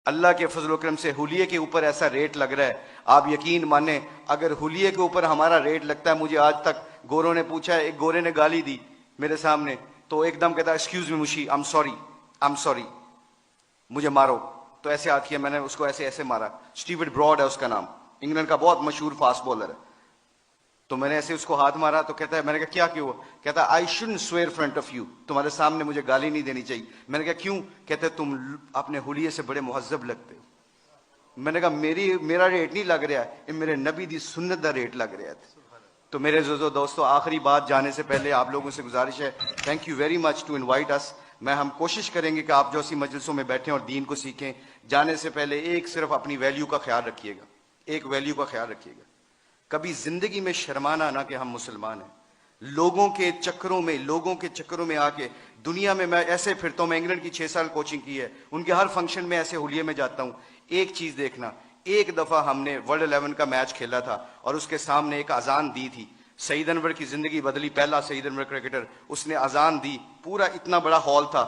اللہ کے فضل و کرم سے حلیے کے اوپر ایسا ریٹ لگ رہا ہے، آپ یقین مانیں اگر حلیے کے اوپر ہمارا ریٹ لگتا ہے، مجھے آج تک گوروں نے پوچھا ہے، ایک گورے نے گالی دی میرے سامنے تو ایک دم کہتا excuse me Mishi I am sorry مجھے مارو، تو ایسے ہاتھ کیا، میں نے اس کو ایسے ایسے مارا، اسٹیورڈ براڈ ہے اس کا نام، انگلینڈ کا بہت مشہور فاسٹ بولر ہے، تو میں نے ایسے اس کو ہاتھ مارا تو کہتا ہے، میں نے کہا کیا کیوں؟ کہتا ہے I shouldn't severe front of you, تمہارے سامنے مجھے گالی نہیں دینی چاہیے۔ میں نے کہا کیوں؟ کہتا ہے تم اپنے حلیے سے بڑے مہذب لگتے ہو۔ میں نے کہا میرا ریٹ نہیں لگ رہا ہے، میرے نبی دی سنت دا ریٹ لگ رہا ہے۔ تو میرے عزیزو دوستو، آخری بات جانے سے پہلے آپ لوگوں سے گزارش ہے، thank you very much to invite us. ہم کوشش کریں گے کہ آپ جو اسی مجلسوں میں بیٹھیں اور دین کو سیکھیں، جانے سے پہلے ایک صرف اپنی ویلیو کا خیال رکھیے گا، ایک ویلیو کا خیال رکھیے گا، کبھی زندگی میں شرمانا نہ کہ ہم مسلمان ہیں۔ لوگوں کے چکروں میں آ کے دنیا میں ایسے پھرتا ہوں، میں انگلینڈ کی 6 سال کوچنگ کی ہے، ان کے ہر فنکشن میں ایسے حلیے میں جاتا ہوں۔ ایک چیز دیکھنا، ایک دفعہ ہم نے ورلڈ 11 کا میچ کھیلا تھا اور اس کے سامنے ایک اذان دی تھی، سعید انور کی زندگی بدلی، پہلا سعید انور کرکٹر، اس نے اذان دی، پورا اتنا بڑا ہال تھا،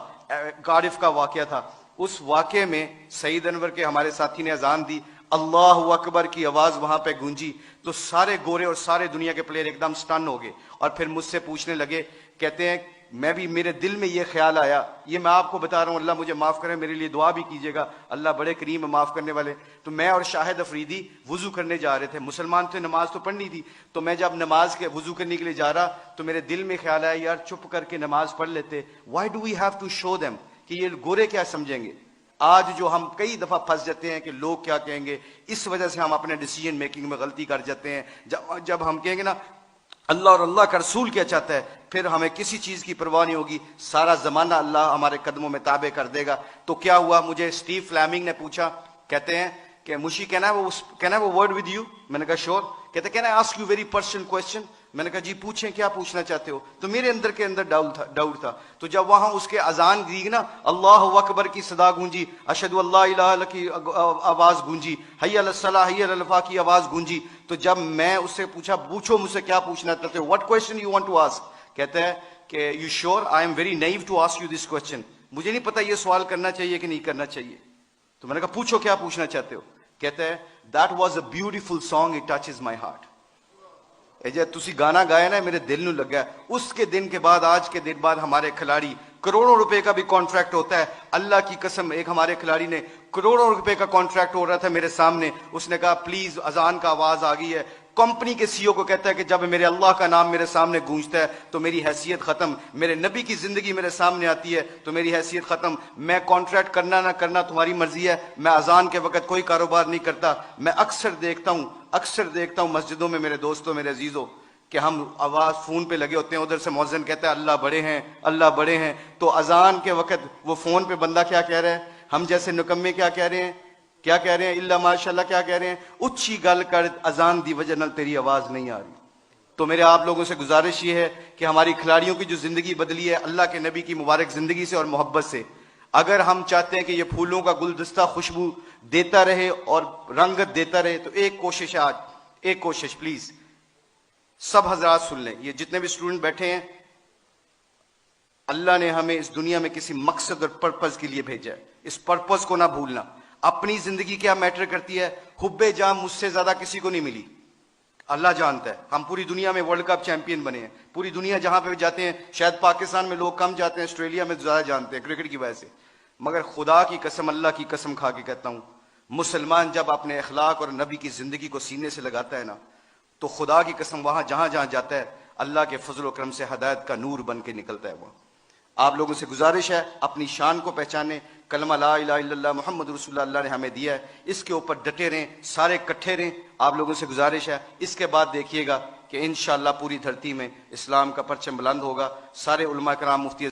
کارڈف کا واقعہ تھا، اس واقعے میں سعید انور کے ہمارے ساتھی نے اذان دی، اللہ اکبر کی آواز وہاں پہ گونجی، تو سارے گورے اور سارے دنیا کے پلیئر ایک دم سٹن ہو گئے، اور پھر مجھ سے پوچھنے لگے، کہتے ہیں میرے دل میں یہ خیال آیا، یہ میں آپ کو بتا رہا ہوں، اللہ مجھے معاف کرے، میرے لیے دعا بھی کیجیے گا، اللہ بڑے کریم ہے معاف کرنے والے۔ تو میں اور شاہد افریدی وضو کرنے جا رہے تھے، مسلمان تھے، نماز تو پڑھنی تھی، تو میں جب نماز کے وضو کرنے کے لیے جا رہا تو میرے دل میں خیال آیا، یار چپ کر کے نماز پڑھ لیتے، why do we have to show them, کہ یہ گورے کیا سمجھیں گے۔ آج جو ہم کئی دفعہ پھنس جاتے ہیں کہ لوگ کیا کہیں گے، اس وجہ سے ہم اپنے ڈیسیجن میکنگ میں غلطی کر جاتے ہیں۔ جب ہم کہیں گے نا اللہ اور اللہ کا رسول کیا چاہتا ہے، پھر ہمیں کسی چیز کی پرواہ نہیں ہوگی، سارا زمانہ اللہ ہمارے قدموں میں تابع کر دے گا۔ تو کیا ہوا، مجھے اسٹیو فلیمنگ نے پوچھا، کہتے ہیں کہ Mishi can I word with you? میں نے کہا شور۔ کہتے can I ask you very personal question? میں نے کہا جی پوچھیں، کیا پوچھنا چاہتے ہو؟ تو میرے اندر کے اندر ڈاؤٹ تھا، تو جب وہاں اس کے اذان دی نا، اللہ اکبر کی صدا گونجی، اشہد اللہ الہ الا اللہ کی آواز گونجی، حی علی الصلاۃ حی علی الفلاح کی آواز گونجی، تو جب میں اس سے پوچھا پوچھو مجھ سے کیا پوچھنا چاہتے ہو، what question you want to ask? کہتا ہے کہ you sure I am very new to ask you this question, مجھے نہیں پتا یہ سوال کرنا چاہیے کہ نہیں کرنا چاہیے۔ تو میں نے کہا پوچھو کیا پوچھنا چاہتے ہو؟ کہتا ہے that was a beautiful song, it touches my heart. جب تسی گانا گایا نا میرے دل نو لگا ہے۔ اس کے دن کے بعد، آج کے دن بعد ہمارے کھلاڑی کروڑوں روپے کا بھی کانٹریکٹ ہوتا ہے، اللہ کی قسم ایک ہمارے کھلاڑی نے کروڑوں روپے کا کانٹریکٹ ہو رہا تھا میرے سامنے، اس نے کہا پلیز اذان کا آواز آ گئی ہے، کمپنی کے سی او کو کہتا ہے کہ جب میرے اللہ کا نام میرے سامنے گونجتا ہے تو میری حیثیت ختم، میرے نبی کی زندگی میرے سامنے آتی ہے تو میری حیثیت ختم، میں کانٹریکٹ کرنا نہ کرنا تمہاری مرضی ہے، میں اذان کے وقت کوئی کاروبار نہیں کرتا۔ میں اکثر دیکھتا ہوں مسجدوں میں میرے دوستوں، میرے عزیزوں، کہ ہم آواز فون پہ لگے ہوتے ہیں، ادھر سے مؤذن کہتا ہے اللہ بڑے ہیں، اللہ بڑے ہیں، تو اذان کے وقت وہ فون پہ بندہ کیا کہہ رہا ہے، ہم جیسے نکمے کیا کہہ رہے ہیں اللہ ماشاء اللہ کیا کہہ رہے ہیں، اچھی گل کر اذان دی وجہ نال تیری آواز نہیں آ رہی۔ تو میرے آپ لوگوں سے گزارش یہ ہے کہ ہماری کھلاڑیوں کی جو زندگی بدلی ہے اللہ کے نبی کی مبارک زندگی سے اور محبت سے، اگر ہم چاہتے ہیں کہ یہ پھولوں کا گلدستہ خوشبو دیتا رہے اور رنگت دیتا رہے، تو ایک کوشش آج، ایک کوشش پلیز سب حضرات سن لیں، یہ جتنے بھی اسٹوڈنٹ بیٹھے ہیں، اللہ نے ہمیں اس دنیا میں کسی مقصد اور پرپز کے لیے بھیجا ہے، اس پرپز کو نہ بھولنا۔ اپنی زندگی کیا میٹر کرتی ہے، حب جام مجھ سے زیادہ کسی کو نہیں ملی، اللہ جانتا ہے، ہم پوری دنیا میں ورلڈ کپ چیمپئن بنے ہیں، پوری دنیا جہاں پہ جاتے ہیں، شاید پاکستان میں لوگ کم جاتے ہیں، آسٹریلیا میں زیادہ جانتے ہیں کرکٹ کی وجہ سے، مگر خدا کی قسم، اللہ کی قسم کھا کے کہتا ہوں، مسلمان جب اپنے اخلاق اور نبی کی زندگی کو سینے سے لگاتا ہے نا، تو خدا کی قسم وہاں جہاں جاتا ہے اللہ کے فضل و کرم سے ہدایت کا نور بن کے نکلتا ہے۔ وہ آپ لوگوں سے گزارش ہے اپنی شان کو پہچانے، کلمہ لا الہ الا اللہ محمد رسول اللہ نے ہمیں دیا ہے، اس کے اوپر ڈٹے رہیں، سارے کٹھے رہیں۔ آپ لوگوں سے گزارش ہے اس کے بعد دیکھیے گا کہ انشاءاللہ پوری دھرتی میں اسلام کا پرچم بلند ہوگا، سارے علماء کرام، مفتی